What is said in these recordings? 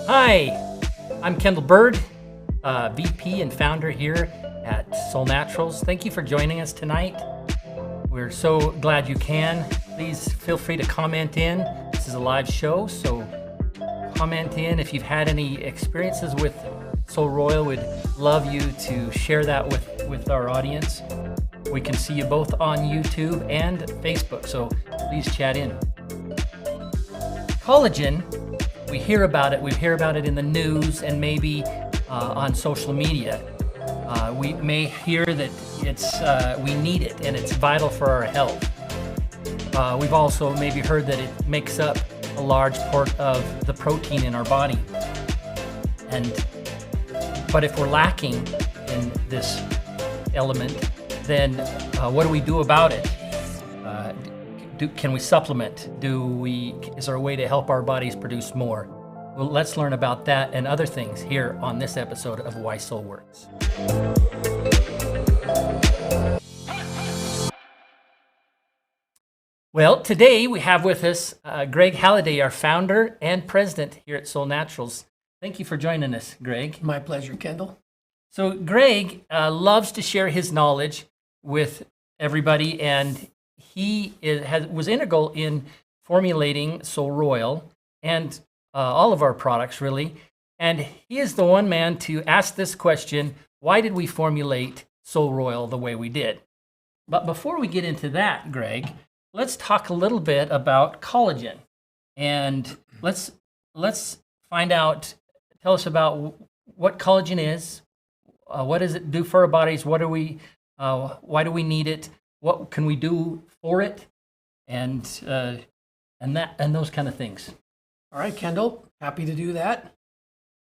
Hi, I'm Kendall Bird, VP and founder here at Solle Naturals. Thank you for joining us tonight. We're so glad you can. Please feel free to comment in. This is a live show, so comment in if you've had any experiences with SolleRoyal. We'd love you to share that with our audience. We can see you both on YouTube and Facebook, so please chat in. Collagen, we hear about it. We hear about it in the news and maybe on social media. We may hear that we need it and it's vital for our health. We've also maybe heard that it makes up a large part of the protein in our body. But if we're lacking in this element, then what do we do about it? Can we supplement? Is there a way to help our bodies produce more? Well, let's learn about that and other things here on this episode of Why Solle Works. Well, today we have with us Greg Halliday, our founder and president here at Solle Naturals. Thank you for joining us, Greg. My pleasure, Kendall. So Greg loves to share his knowledge with everybody, and he was integral in formulating SolleRoyal and all of our products, really. And he is the one man to ask this question: why did we formulate SolleRoyal the way we did? But before we get into that, Greg, let's talk a little bit about collagen. And let's find out, tell us about what collagen is, what does it do for our bodies, why do we need it, what can we do for it, and those kind of things. All right, Kendall, happy to do that.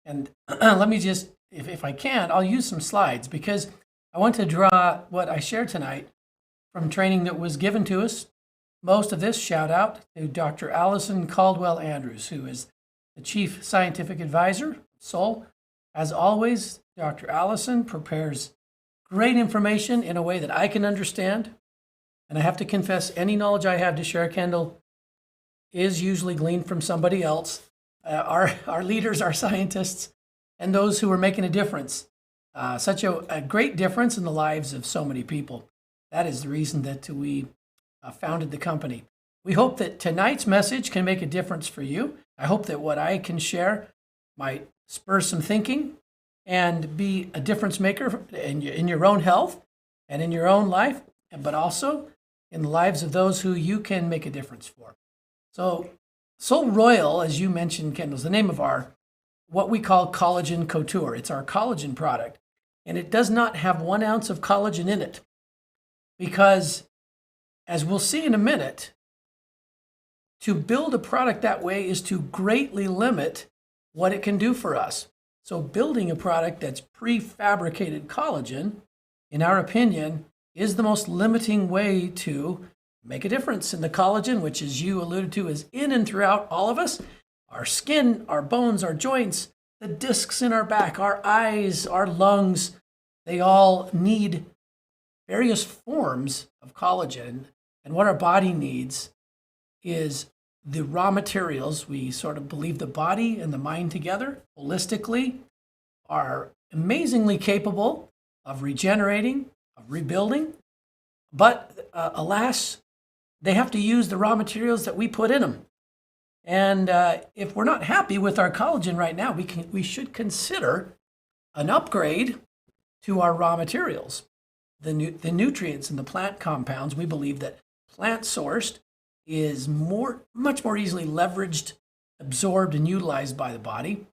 And let me just, if I can, I'll use some slides because I want to draw what I shared tonight from training that was given to us. Most of this shout out to Dr. Allison Caldwell Andrews, who is the Chief Scientific Advisor, Solle. As always, Dr. Allison prepares great information in a way that I can understand. And I have to confess, any knowledge I have to share, Kendall, is usually gleaned from somebody else. Our leaders, our scientists, and those who are making a difference. Such a great difference in the lives of so many people. That is the reason that we founded the company. We hope that tonight's message can make a difference for you. I hope that what I can share might spur some thinking and be a difference maker in your own health and in your own life, but also in the lives of those who you can make a difference for. So SolleRoyal, as you mentioned, Kendall, is the name of what we call collagen couture. It's our collagen product, and it does not have 1 ounce of collagen in it because, as we'll see in a minute, to build a product that way is to greatly limit what it can do for us. So building a product that's prefabricated collagen, in our opinion, is the most limiting way to make a difference in the collagen, which, as you alluded to, is in and throughout all of us. Our skin, our bones, our joints, the discs in our back, our eyes, our lungs, they all need various forms of collagen. And what our body needs is the raw materials. We sort of believe the body and the mind together holistically are amazingly capable of regenerating, of rebuilding, but alas, they have to use the raw materials that we put in them. And if we're not happy with our collagen right now, we should consider an upgrade to our raw materials. The nutrients and the plant compounds, we believe that plant-sourced is much more easily leveraged, absorbed, and utilized by the body.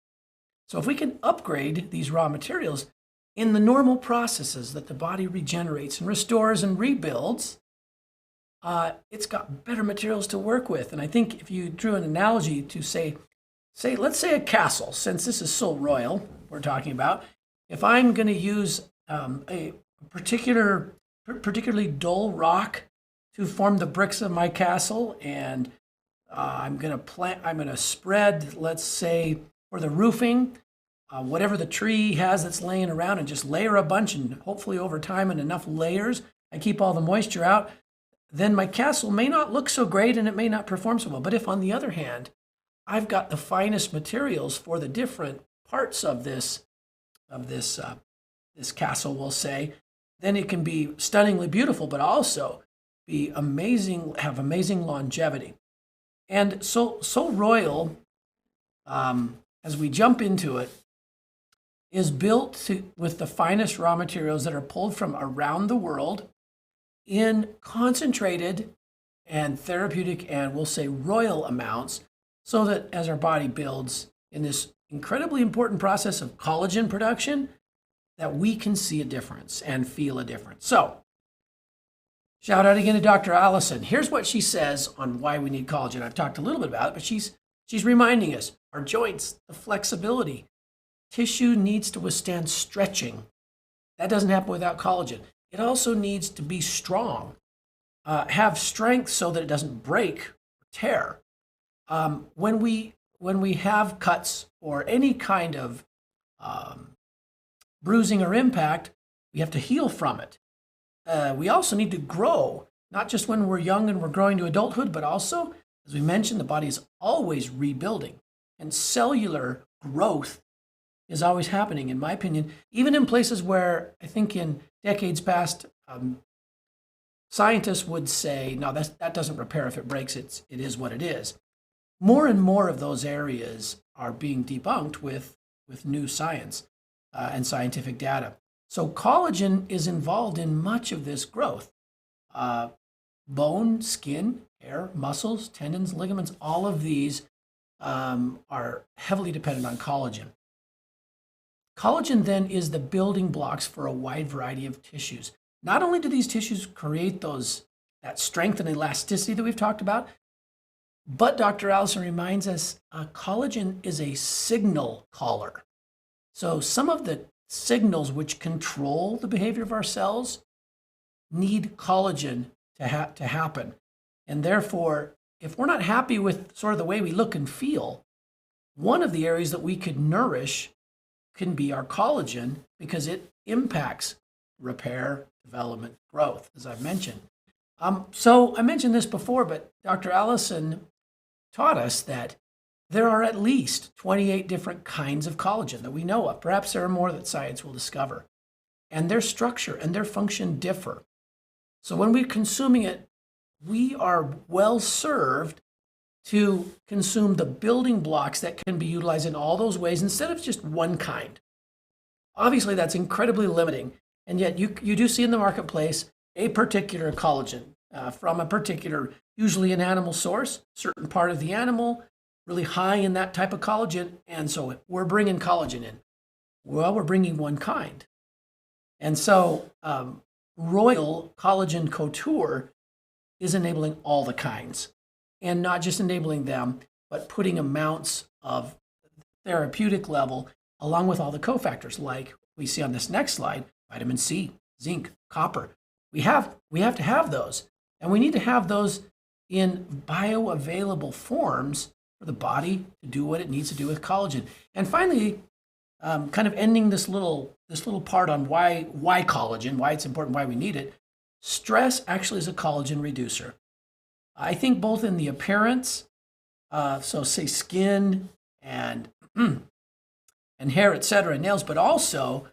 So if we can upgrade these raw materials in the normal processes that the body regenerates and restores and rebuilds, it's got better materials to work with. And I think if you drew an analogy to say, let's say a castle, since this is SolleRoyal we're talking about, if I'm going to use a particularly dull rock to form the bricks of my castle, and I'm going to spread, let's say, for the roofing, whatever the tree has that's laying around, and just layer a bunch, and hopefully over time in enough layers, I keep all the moisture out, then my castle may not look so great and it may not perform so well. But if, on the other hand, I've got the finest materials for the different parts of this this castle, we'll say, then it can be stunningly beautiful, but also be amazing, have amazing longevity. And SolleRoyal, as we jump into it, is built with the finest raw materials that are pulled from around the world in concentrated and therapeutic and we'll say royal amounts, so that as our body builds in this incredibly important process of collagen production, that we can see a difference and feel a difference. So, shout out again to Dr. Allison. Here's what she says on why we need collagen. I've talked a little bit about it, but she's reminding us, our joints, the flexibility. Tissue needs to withstand stretching. That doesn't happen without collagen. It also needs to be strong, have strength so that it doesn't break or tear. When we have cuts or any kind of bruising or impact, we have to heal from it. We also need to grow, not just when we're young and we're growing to adulthood, but also, as we mentioned, the body is always rebuilding. And cellular growth is always happening, in my opinion, even in places where I think in decades past, scientists would say, no, that doesn't repair if it breaks, it is what it is. More and more of those areas are being debunked with new science and scientific data. So collagen is involved in much of this growth. Bone, skin, hair, muscles, tendons, ligaments, all of these are heavily dependent on collagen. Collagen then is the building blocks for a wide variety of tissues. Not only do these tissues create that strength and elasticity that we've talked about, but Dr. Allison reminds us collagen is a signal caller. So some of the signals which control the behavior of our cells need collagen to happen. And therefore, if we're not happy with sort of the way we look and feel, one of the areas that we could nourish can be our collagen, because it impacts repair, development, growth, as I've mentioned. So I mentioned this before, but Dr. Allison taught us that there are at least 28 different kinds of collagen that we know of. Perhaps there are more that science will discover. And their structure and their function differ. So when we're consuming it, we are well served to consume the building blocks that can be utilized in all those ways instead of just one kind. Obviously, that's incredibly limiting. And yet you do see in the marketplace a particular collagen from a particular, usually an animal source, certain part of the animal, really high in that type of collagen. And so we're bringing collagen in. Well, we're bringing one kind. And so Royal Collagen Couture is enabling all the kinds, and not just enabling them, but putting amounts of therapeutic level along with all the cofactors like we see on this next slide, vitamin C, zinc, copper. We have to have those, and we need to have those in bioavailable forms for the body to do what it needs to do with collagen. And finally, kind of ending this little part on why collagen, why it's important, why we need it. Stress actually is a collagen reducer. I think both in the appearance, so say skin and and hair, etc., nails, but also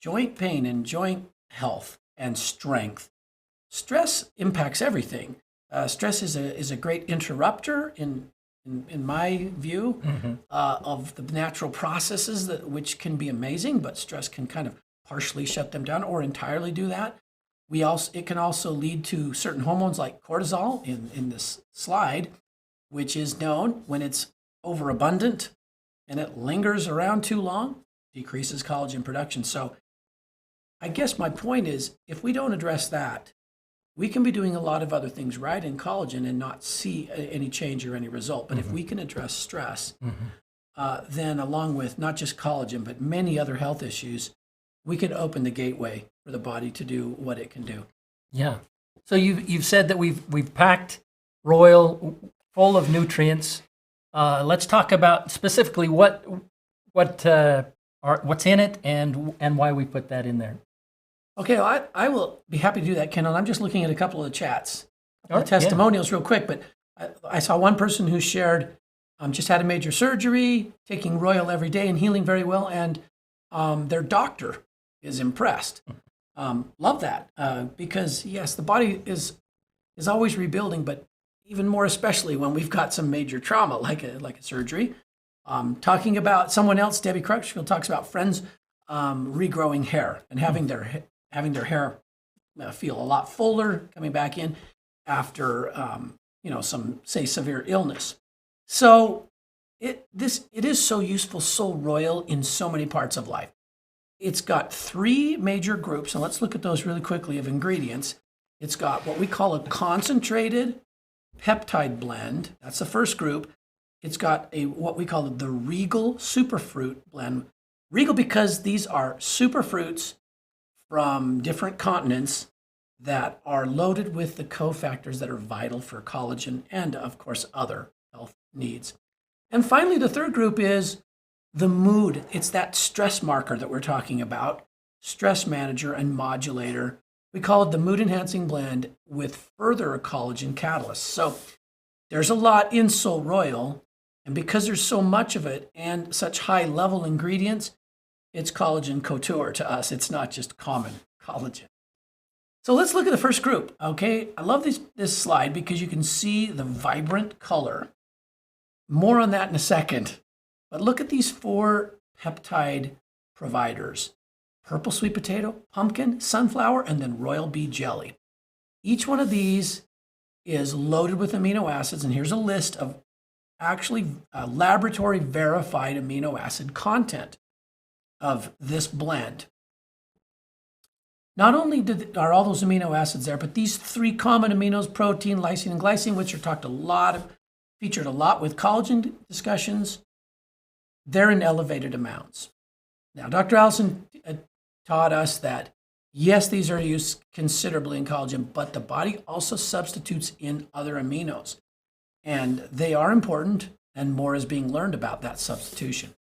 joint pain and joint health and strength. Stress impacts everything. Stress is a great interrupter in my view of the natural processes which can be amazing, but stress can kind of partially shut them down or entirely do that. It can also lead to certain hormones like cortisol in this slide, which is known when it's overabundant and it lingers around too long, decreases collagen production. So I guess my point is, if we don't address that, we can be doing a lot of other things right in collagen and not see any change or any result. But if we can address stress, then along with not just collagen, but many other health issues, we can open the gateway for the body to do what it can do. Yeah. So you've said that we've packed Royal full of nutrients. Let's talk about specifically what's in it and why we put that in there. Okay, well, I will be happy to do that, Kendall. I'm just looking at a couple of the chats, testimonials real quick, but I saw one person who shared just had a major surgery, taking Royal every day and healing very well. And their doctor is impressed. Love that because yes, the body is always rebuilding, but even more especially when we've got some major trauma like a surgery. Talking about someone else, Debbie Crutchfield talks about friends regrowing hair and having their hair feel a lot fuller coming back in after some say severe illness. So it is so useful, SolleRoyal in so many parts of life. It's got 3 major groups, and let's look at those really quickly of ingredients. It's got what we call a concentrated peptide blend. That's the first group. It's got what we call the Regal Superfruit blend. Regal because these are superfruits from different continents that are loaded with the cofactors that are vital for collagen and, of course, other health needs. And finally, the third group is the mood. It's that stress marker that we're talking about, stress manager and modulator. We call it the mood enhancing blend with further collagen catalysts. So there's a lot in SolleRoyal, and because there's so much of it and such high level ingredients, it's collagen couture to us. It's not just common collagen. So let's look at the first group, okay? I love this slide because you can see the vibrant color. More on that in a second. But look at these 4 peptide providers: purple sweet potato, pumpkin, sunflower, and then royal bee jelly. Each one of these is loaded with amino acids, and here's a list of actually laboratory verified amino acid content of this blend. Not only are all those amino acids there, but these 3 common aminos, protein, lysine, and glycine, which are featured a lot with collagen discussions, they're in elevated amounts. Now, Dr. Allison taught us that, yes, these are used considerably in collagen, but the body also substitutes in other aminos. And they are important, and more is being learned about that substitution.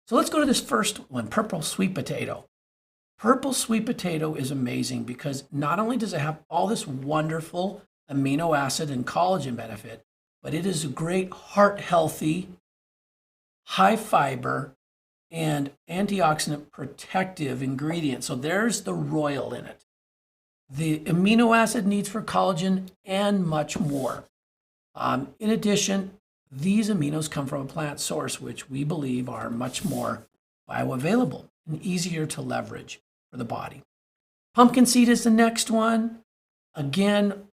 So let's go to this first one, purple sweet potato. Purple sweet potato is amazing because not only does it have all this wonderful amino acid and collagen benefit, but it is a great heart healthy, high fiber, and antioxidant protective ingredient. So there's the royal in it. The amino acid needs for collagen and much more. In addition, these aminos come from a plant source, which we believe are much more bioavailable and easier to leverage for the body. Pumpkin seed is the next one. Again,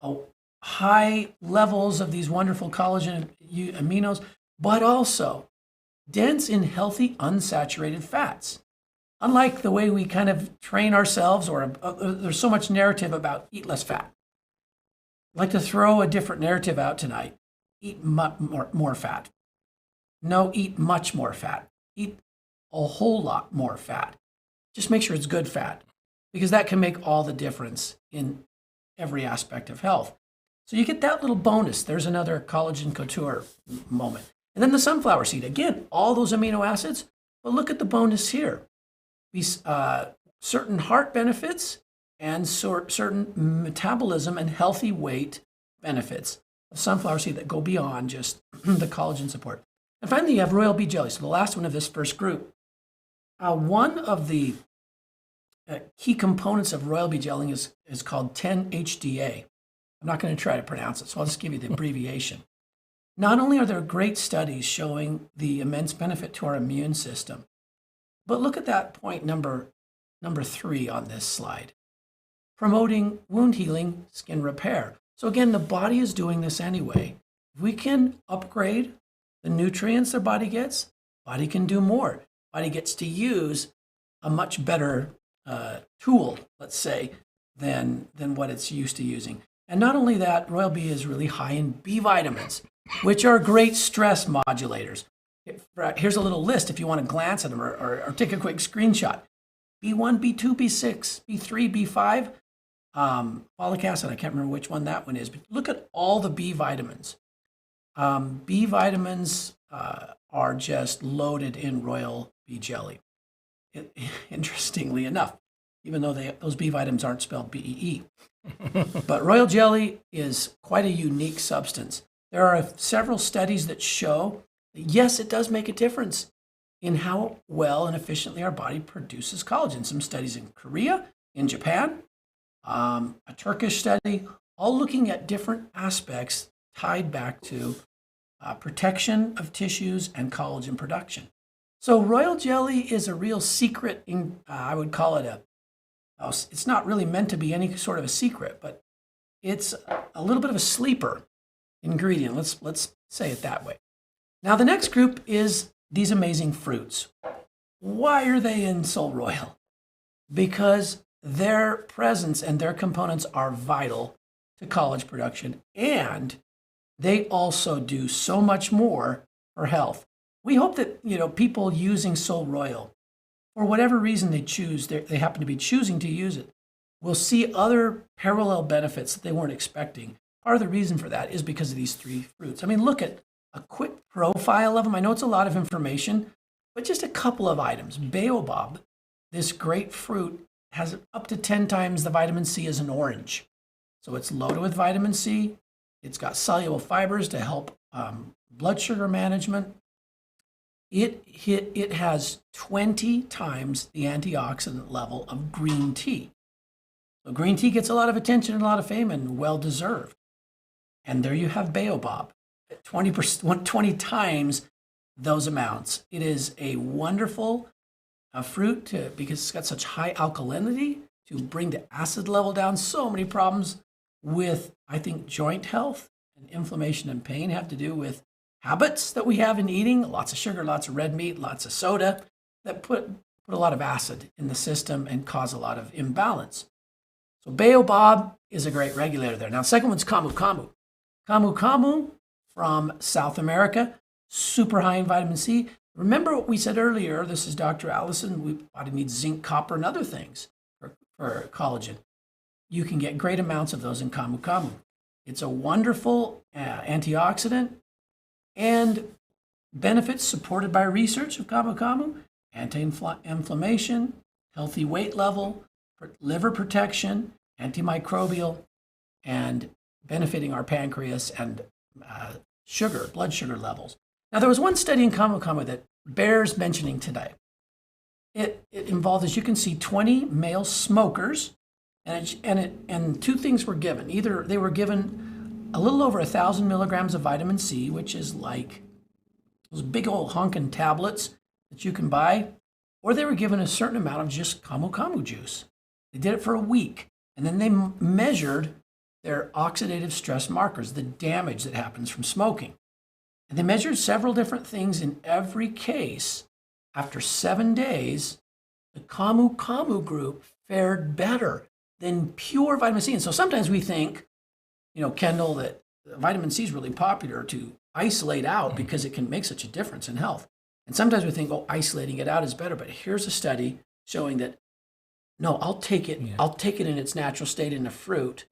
high levels of these wonderful collagen aminos, but also dense in healthy unsaturated fats. Unlike the way we kind of train ourselves, or there's so much narrative about eat less fat. I'd like to throw a different narrative out tonight. Eat more fat. No, eat much more fat. Eat a whole lot more fat. Just make sure it's good fat, because that can make all the difference in every aspect of health. So you get that little bonus. There's another collagen couture moment. And then the sunflower seed. Again, all those amino acids, but look at the bonus here. Certain heart benefits and certain metabolism and healthy weight benefits of sunflower seed that go beyond just the collagen support. And finally, you have royal bee jelly. So the last one of this first group. One of the key components of royal bee jelly is called 10-HDA. I'm not going to try to pronounce it, so I'll just give you the abbreviation. Not only are there great studies showing the immense benefit to our immune system, but look at that point number 3 on this slide. Promoting wound healing, skin repair. So again, the body is doing this anyway. If we can upgrade the nutrients their body gets, body can do more. Body gets to use a much better tool, let's say, than what it's used to using. And not only that, royal bee is really high in B vitamins, which are great stress modulators. Here's a little list if you want to glance at them or take a quick screenshot. B1, B2, B6, B3, B5, folic acid, I can't remember which one that one is, but look at all the B vitamins. B vitamins are just loaded in royal bee jelly. Interestingly enough, even though those B vitamins aren't spelled B-E-E. But royal jelly is quite a unique substance. There are several studies that show yes, it does make a difference in how well and efficiently our body produces collagen. Some studies in Korea, in Japan, a Turkish study, all looking at different aspects tied back to protection of tissues and collagen production. So royal jelly is a real secret. I would call it it's not really meant to be any sort of a secret, but it's a little bit of a sleeper ingredient. Let's say it that way. Now the next group is these amazing fruits. Why are they in SolleRoyal? Because their presence and their components are vital to collagen production, and they also do so much more for health. We hope that people using SolleRoyal, for whatever reason they happen to be choosing to use it, will see other parallel benefits that they weren't expecting. Part of the reason for that is because of these three fruits. I mean, look at a quick profile of them. I know it's a lot of information, but just a couple of items. Baobab, this great fruit, has up to 10 times the vitamin C as an orange. So it's loaded with vitamin C. It's got soluble fibers to help blood sugar management. It has 20 times the antioxidant level of green tea. So green tea gets a lot of attention and a lot of fame, and well-deserved. And there you have Baobab at 20 times those amounts. It is a wonderful fruit because it's got such high alkalinity to bring the acid level down. So many problems with, I think, joint health and inflammation and pain have to do with habits that we have in eating. Lots of sugar, lots of red meat, lots of soda that put a lot of acid in the system and cause a lot of imbalance. So Baobab is a great regulator there. Now, second one's Camu Camu. Camu Camu from South America, super high in vitamin C. Remember what we said earlier, this is Dr. Allison, body needs zinc, copper, and other things for collagen. You can get great amounts of those in Camu Camu. It's a wonderful antioxidant and benefits supported by research of Camu Camu: anti-inflammation, healthy weight level, liver protection, antimicrobial, and benefiting our pancreas and blood sugar levels. Now, there was one study in Camu Camu that bears mentioning today. It involved, as you can see, 20 male smokers, and two things were given. Either they were given a little over 1,000 milligrams of vitamin C, which is like those big old honkin' tablets that you can buy, or they were given a certain amount of just Camu Camu juice. They did it for a week, and then they measured their oxidative stress markers, the damage that happens from smoking. And they measured several different things. In every case, after 7 days, the Camu Camu group fared better than pure vitamin C. And so sometimes we think, Kendall, that vitamin C is really popular to isolate out because it can make such a difference in health. And sometimes we think, isolating it out is better. But here's a study showing that, no, I'll take it. Yeah. I'll take it in its natural state in a fruit,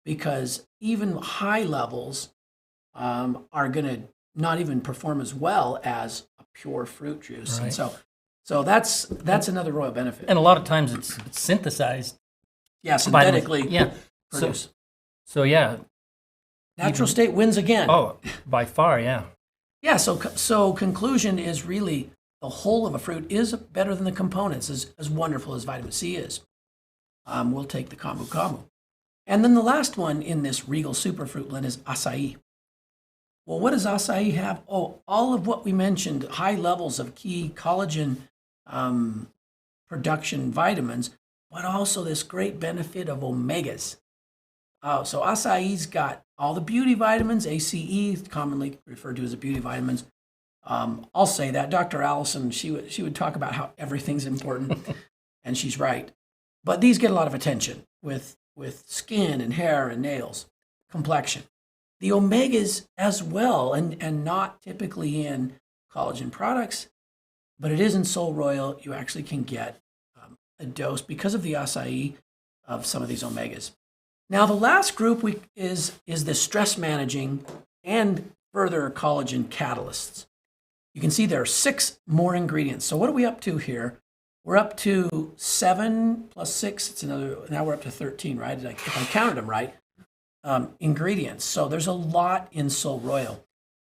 because even high levels are going to not even perform as well as a pure fruit juice. Right. And so that's another royal benefit. And a lot of times it's synthesized. Yeah, synthetically. Yeah. Produced. So yeah. Natural state wins again. Oh, by far, yeah. Yeah. So conclusion is really, the whole of a fruit is better than the components, as wonderful as vitamin C is. We'll take the Camu Camu. And then the last one in this Regal Superfruit blend is acai. Well, what does acai have? Oh, all of what we mentioned, high levels of key collagen production vitamins, but also this great benefit of omegas. So acai's got all the beauty vitamins, ACE, commonly referred to as the beauty vitamins. I'll say that. Dr. Allison, she would talk about how everything's important, and she's right. But these get a lot of attention with skin and hair and nails, complexion. The omegas as well, and not typically in collagen products, but it is in SolleRoyal. You actually can get a dose, because of the acai, of some of these omegas. Now, the last group is the stress managing and further collagen catalysts. You can see there are 6 more ingredients. So what are we up to here? We're up to 7 plus 6. Now we're up to 13, right? If I counted them right, ingredients. So there's a lot in SolleRoyal.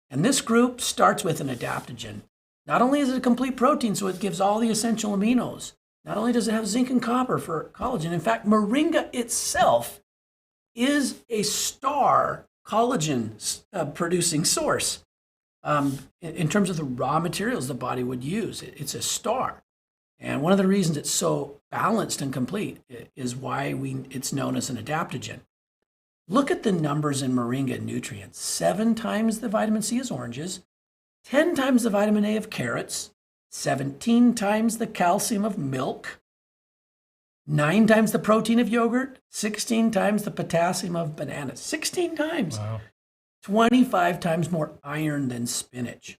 And this group starts with an adaptogen. Not only is it a complete protein, so it gives all the essential aminos, not only does it have zinc and copper for collagen, in fact, moringa itself is a star collagen producing source. In terms of the raw materials the body would use, it's a star. And one of the reasons it's so balanced and complete is why it's known as an adaptogen. Look at the numbers in moringa nutrients. 7 times the vitamin C of oranges, 10 times the vitamin A of carrots, 17 times the calcium of milk, 9 times the protein of yogurt, 16 times the potassium of bananas. 16 times. Wow. 25 times more iron than spinach.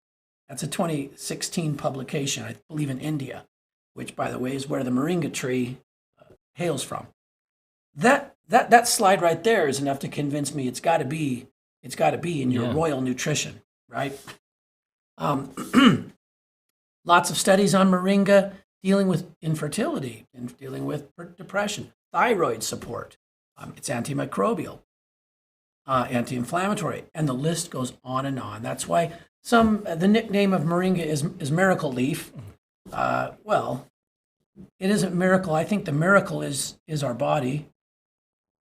That's a 2016 publication, I believe, in India, which, by the way, is where the moringa tree hails from. That slide right there is enough to convince me it's got to be in your Royal Nutrition, right? Lots of studies on moringa dealing with infertility and dealing with depression, thyroid support. It's antimicrobial, anti-inflammatory, and the list goes on and on. That's why the nickname of moringa is miracle leaf. Well, it isn't miracle. I think the miracle is our body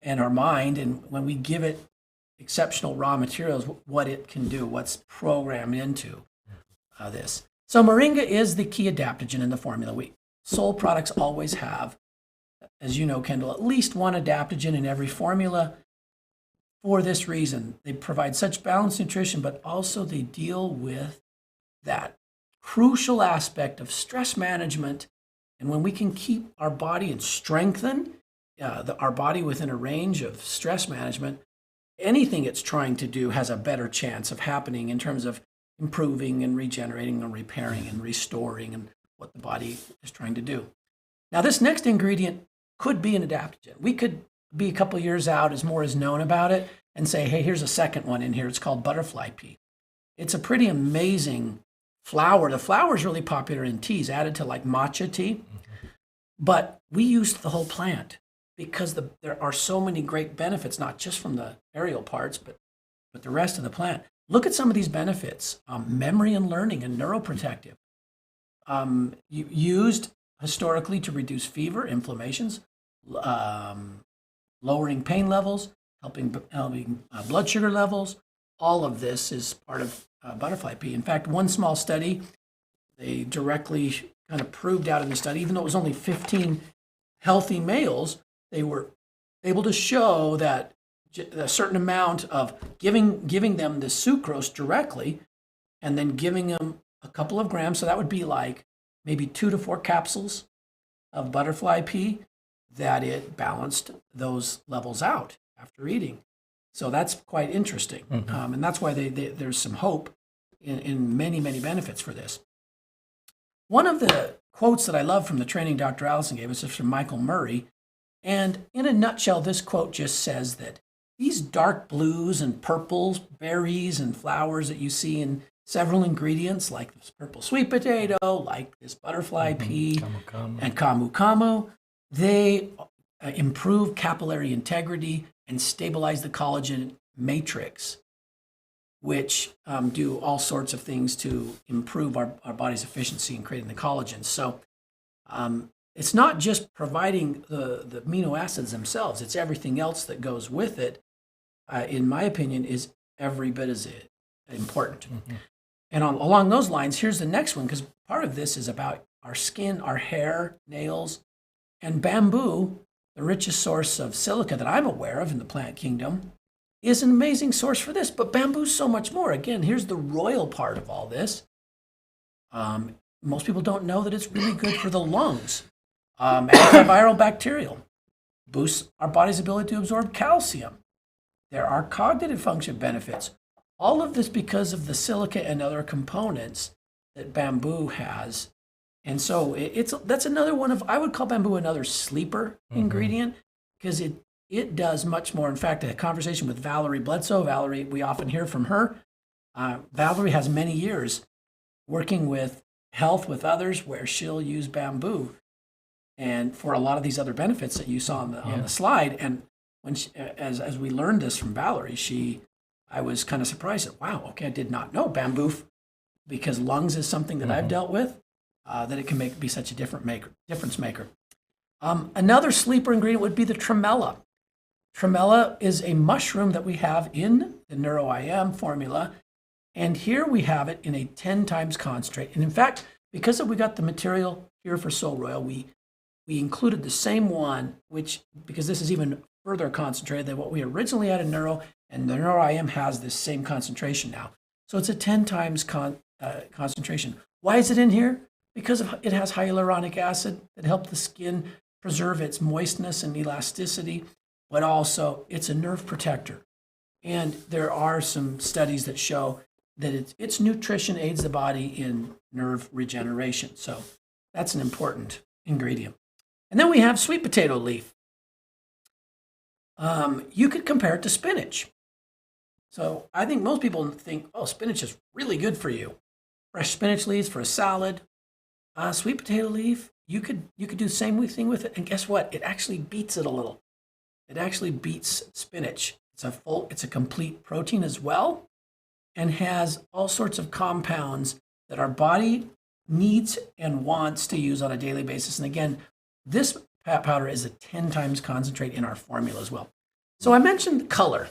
and our mind, and when we give it exceptional raw materials, what it can do, what's programmed into this. So moringa is the key adaptogen in the formula. Solle products always have, as you know, Kendall, at least one adaptogen in every formula for this reason. They provide such balanced nutrition, but also they deal with that crucial aspect of stress management. And when we can keep our body and strengthen our body within a range of stress management, anything it's trying to do has a better chance of happening in terms of improving and regenerating and repairing and restoring and what the body is trying to do. Now, this next ingredient could be an adaptogen. We could be a couple years out as more is known about it and say, hey, here's a second one in here. It's called butterfly pea. It's a pretty amazing flower. The flower is really popular in teas, added to like matcha tea. But we used the whole plant because there are so many great benefits, not just from the aerial parts, but the rest of the plant. Look at some of these benefits. Memory and learning and neuroprotective. Used historically to reduce fever, inflammations, lowering pain levels, helping blood sugar levels. All of this is part of butterfly pea. In fact, one small study, they directly kind of proved out in the study, even though it was only 15 healthy males, they were able to show that a certain amount of giving them the sucrose directly and then giving them a couple of grams, so that would be like maybe 2 to 4 capsules of butterfly pea, that it balanced those levels out after eating. So that's quite interesting. And that's why there's some hope in many, many benefits for this. One of the quotes that I love from the training Dr. Allison gave us is from Michael Murray. And in a nutshell, this quote just says that these dark blues and purples, berries and flowers that you see in several ingredients, like this purple sweet potato, like this butterfly pea, and camu camu, they improve capillary integrity and stabilize the collagen matrix, which do all sorts of things to improve our body's efficiency in creating the collagen. So it's not just providing the amino acids themselves, it's everything else that goes with it, in my opinion, is every bit as important. And along those lines, here's the next one, because part of this is about our skin, our hair, nails, and bamboo, the richest source of silica that I'm aware of in the plant kingdom, is an amazing source for this. But bamboo's so much more. Again, here's the royal part of all this. Most people don't know that it's really good for the lungs. Antiviral, bacterial, boosts our body's ability to absorb calcium. There are cognitive function benefits. All of this because of the silica and other components that bamboo has. And so that's another one of, I would call bamboo another sleeper ingredient, because it does much more. In fact, a conversation with Valerie Bledsoe, Valerie, we often hear from her. Valerie has many years working with health with others where she'll use bamboo and for a lot of these other benefits that you saw on the slide. And when as we learned this from Valerie, she I was kind of surprised that, wow, okay, I did not know bamboo, because lungs is something that I've dealt with, that it can be such a difference maker. Another sleeper ingredient would be the tremella. Tremella is a mushroom that we have in the NeuroIM formula, and here we have it in a 10 times concentrate. And in fact, because we got the material here for SolleRoyal, we included the same one, because this is even further concentrated than what we originally had in Neuro, and the NeuroIM has this same concentration now. So it's a 10 times concentration. Why is it in here? Because it has hyaluronic acid that helps the skin preserve its moistness and elasticity, but also it's a nerve protector. And there are some studies that show that its nutrition aids the body in nerve regeneration. So that's an important ingredient. And then we have sweet potato leaf. You could compare it to spinach. So I think most people think, oh, spinach is really good for you. Fresh spinach leaves for a salad. Sweet potato leaf, you could do the same thing with it. And guess what? It actually beats it a little. It actually beats spinach. It's a complete protein as well, and has all sorts of compounds that our body needs and wants to use on a daily basis. And again, this powder is a 10 times concentrate in our formula as well. So I mentioned color.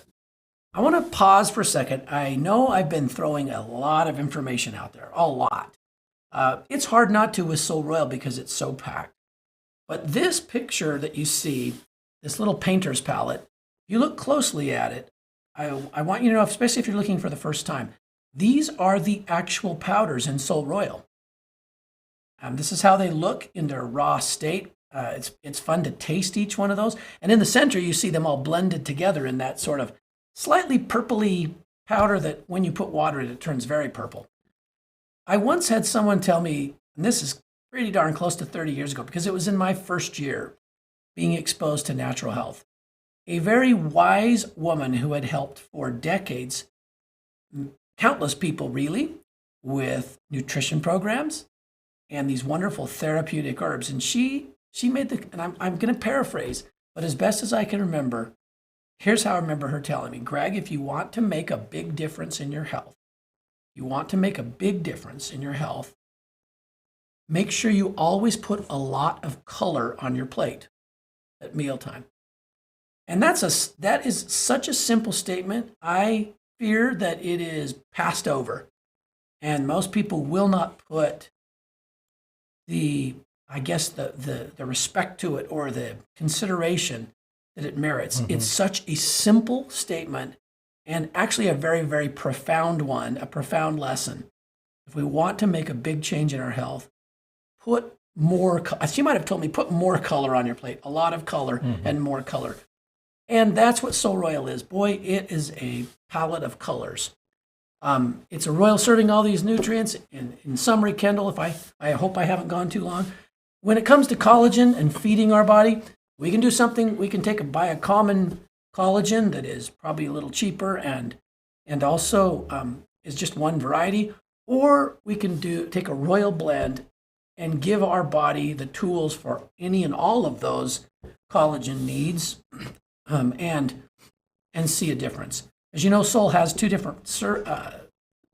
I want to pause for a second. I know I've been throwing a lot of information out there, a lot. It's hard not to with SolleRoyal because it's so packed. But this picture that you see, this little painter's palette, if you look closely at it, I want you to know, especially if you're looking for the first time, these are the actual powders in SolleRoyal. This is how they look in their raw state. It's fun to taste each one of those. And in the center, you see them all blended together in that sort of slightly purpley powder that when you put water in it, turns very purple. I once had someone tell me, and this is pretty darn close to 30 years ago, because it was in my first year being exposed to natural health. A very wise woman who had helped for decades, countless people really, with nutrition programs and these wonderful therapeutic herbs. And she made and I'm going to paraphrase, but as best as I can remember, here's how I remember her telling me, Greg, if you want to make a big difference in your health, make sure you always put a lot of color on your plate at mealtime. And that is such a simple statement. I fear that it is passed over. And most people will not put the respect to it or the consideration that it merits. It's such a simple statement, and actually a very, very profound one, a profound lesson. If we want to make a big change in our health, put more, she might have told me, put more color on your plate, a lot of color and more color. And that's what SolleRoyal is. Boy, it is a palette of colors. It's a royal serving all these nutrients. In summary, Kendall, I hope I haven't gone too long. When it comes to collagen and feeding our body, we can do something. We can buy a common collagen that is probably a little cheaper and also is just one variety, or we can take a royal blend and give our body the tools for any and all of those collagen needs, and see a difference. As you know, Solle has two different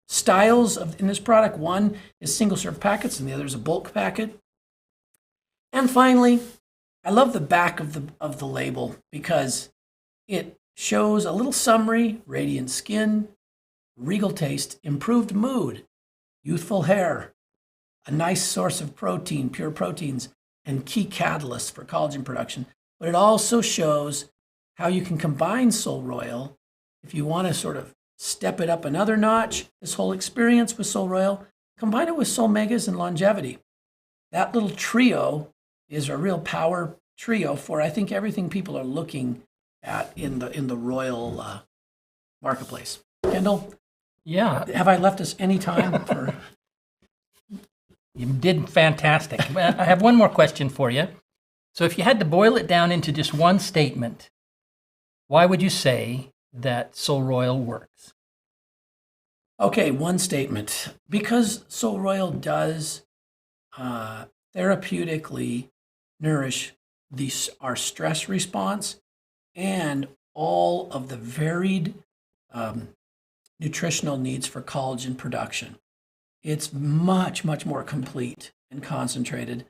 styles in this product. One is single-serve packets, and the other is a bulk packet. And finally, I love the back of the label because it shows a little summary: radiant skin, regal taste, improved mood, youthful hair, a nice source of protein, pure proteins, and key catalysts for collagen production. But it also shows how you can combine SolleRoyal if you want to sort of step it up another notch. This whole experience with SolleRoyal, combine it with Solmegas and longevity. That little trio is a real power trio for, I think, everything people are looking at in the royal marketplace. Kendall? Yeah. Have I left us any time for? You did fantastic. I have one more question for you. So if you had to boil it down into just one statement, why would you say that SolleRoyal works? Okay, one statement. Because SolleRoyal does therapeutically nourish our stress response and all of the varied nutritional needs for collagen production. It's much, much more complete and concentrated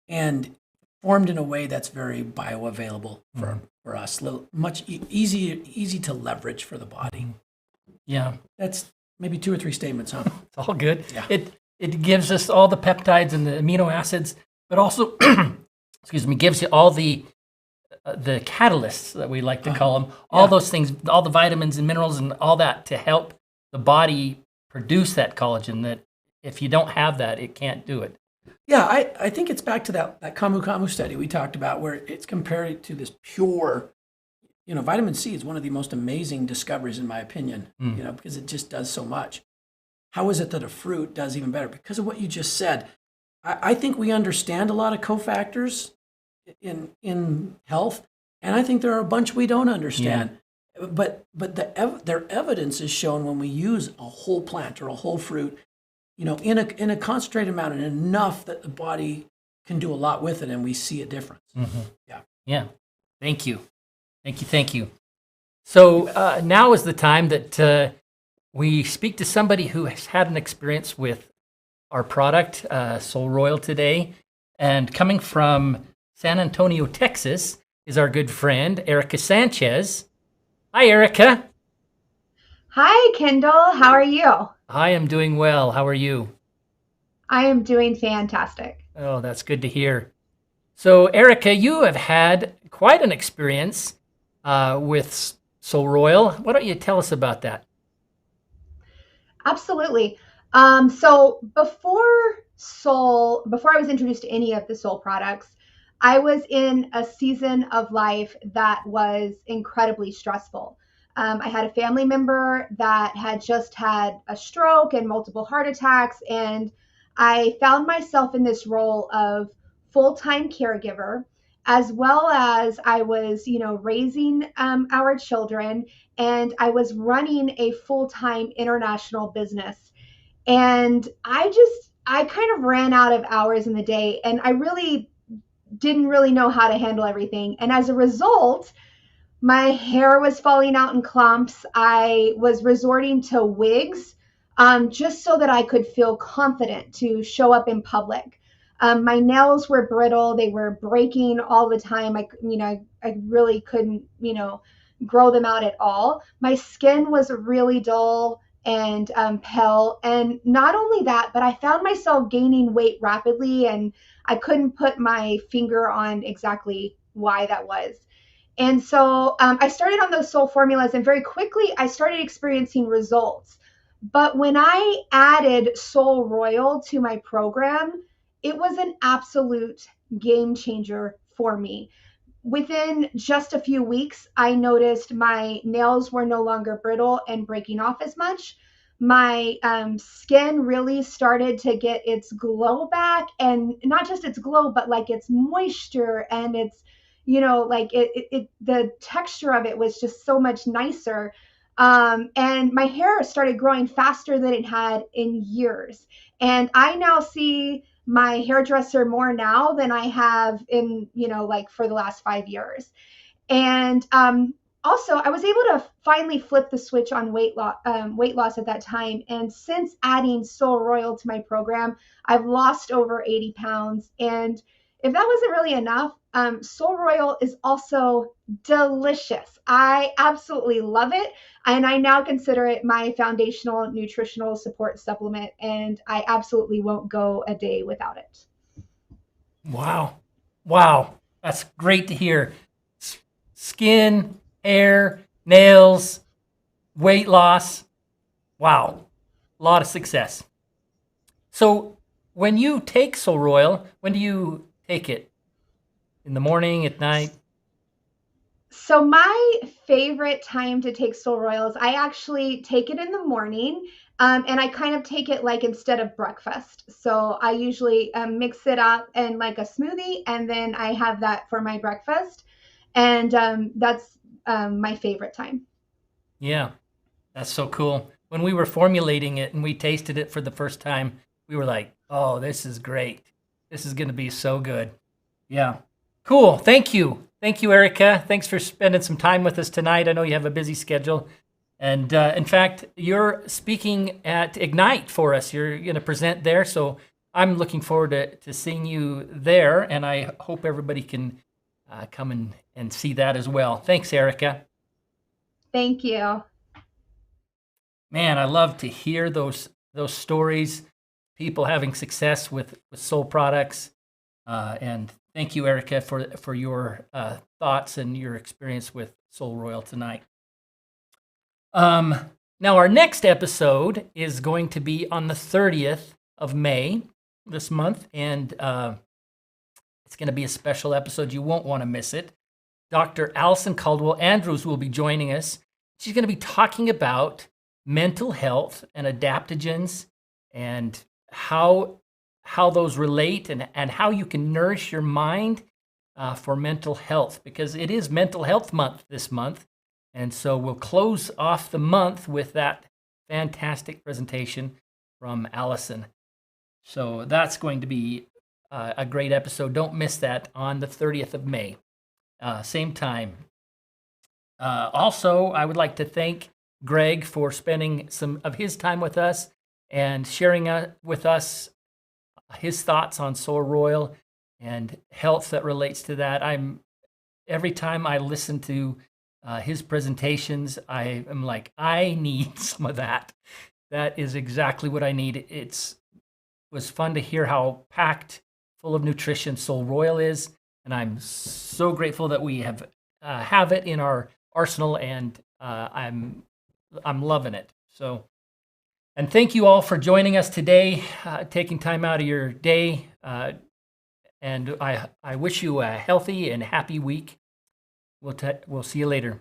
and formed in a way that's very bioavailable for us. Much easy to leverage for the body. Yeah. That's maybe 2 or 3 statements, huh? It's all good. Yeah. It gives us all the peptides and the amino acids, but also, excuse me, gives you all the catalysts that we like to call them, all those things, all the vitamins and minerals and all that to help the body produce that collagen that if you don't have that, it can't do it. Yeah, I think it's back to that Camu Camu study we talked about where it's compared to this pure, vitamin C is one of the most amazing discoveries in my opinion, because it just does so much. How is it that a fruit does even better? Because of what you just said. I think we understand a lot of cofactors in health, and I think there are a bunch we don't understand. Yeah. But their evidence is shown when we use a whole plant or a whole fruit, in a concentrated amount and enough that the body can do a lot with it, and we see a difference. Mm-hmm. Yeah. Yeah. Thank you. So now is the time that we speak to somebody who has had an experience with our product, SolleRoyal, today. And coming from San Antonio, Texas, is our good friend, Erica Sanchez. Hi, Erica. Hi, Kendall. How are you? I am doing well. How are you? I am doing fantastic. Oh, that's good to hear. So, Erica, you have had quite an experience with SolleRoyal. Why don't you tell us about that? Absolutely. So before I was introduced to any of the Solle products, I was in a season of life that was incredibly stressful. I had a family member that had just had a stroke and multiple heart attacks, and I found myself in this role of full-time caregiver, as well as I was, raising our children, and I was running a full-time international business. And I kind of ran out of hours in the day, and I really didn't really know how to handle everything. And as a result, my hair was falling out in clumps. I was resorting to wigs just so that I could feel confident to show up in public. My nails were brittle. They were breaking all the time. I really couldn't, grow them out at all. My skin was really dull and pale. And not only that, but I found myself gaining weight rapidly, and I couldn't put my finger on exactly why that was. And so I started on those Solle formulas, and very quickly I started experiencing results. But when I added SolleRoyal to my program, it was an absolute game changer for me. Within just a few weeks, I noticed my nails were no longer brittle and breaking off as much. My skin really started to get its glow back, and not just its glow, but like its moisture and its, like the texture of it was just so much nicer. And my hair started growing faster than it had in years. And I now see my hairdresser more now than I have in, like for the last 5 years. And also, I was able to finally flip the switch on weight loss at that time. And since adding SolleRoyal to my program, I've lost over 80 pounds. And if that wasn't really enough, SolleRoyal is also delicious. I absolutely love it. And I now consider it my foundational nutritional support supplement. And I absolutely won't go a day without it. Wow. That's great to hear. Skin, hair, nails, weight loss. Wow. A lot of success. So when you take SolleRoyal, when do you take it? In the morning, at night? So my favorite time to take SolleRoyal is I actually take it in the morning, and I kind of take it like instead of breakfast. So I usually mix it up in like a smoothie, and then I have that for my breakfast. And that's my favorite time. Yeah, that's so cool. When we were formulating it and we tasted it for the first time, we were like, oh, this is great. This is going to be so good. Yeah. Cool. Thank you. Thank you, Erica. Thanks for spending some time with us tonight. I know you have a busy schedule. And in fact, you're speaking at Ignite for us. You're going to present there. So I'm looking forward to seeing you there. And I hope everybody can come and see that as well. Thanks, Erica. Thank you. Man, I love to hear those stories, people having success with Solle products. And thank you, Erica, for your thoughts and your experience with SolleRoyal tonight. Now, our next episode is going to be on the 30th of May this month, and it's going to be a special episode. You won't want to miss it. Dr. Allison Caldwell Andrews will be joining us. She's going to be talking about mental health and adaptogens and how those relate and how you can nourish your mind for mental health, because it is Mental Health Month this month. And so we'll close off the month with that fantastic presentation from Allison. So that's going to be a great episode. Don't miss that on the 30th of May, same time. Also, I would like to thank Greg for spending some of his time with us and sharing with us his thoughts on SolleRoyal and health that relates to that. Every time I listen to his presentations, I am like, I need some of that. That is exactly what I need. It was fun to hear how packed full of nutrition SolleRoyal is, and I'm so grateful that we have it in our arsenal, and I'm loving it. So, and thank you all for joining us today, taking time out of your day, and I wish you a healthy and happy week. We'll see you later.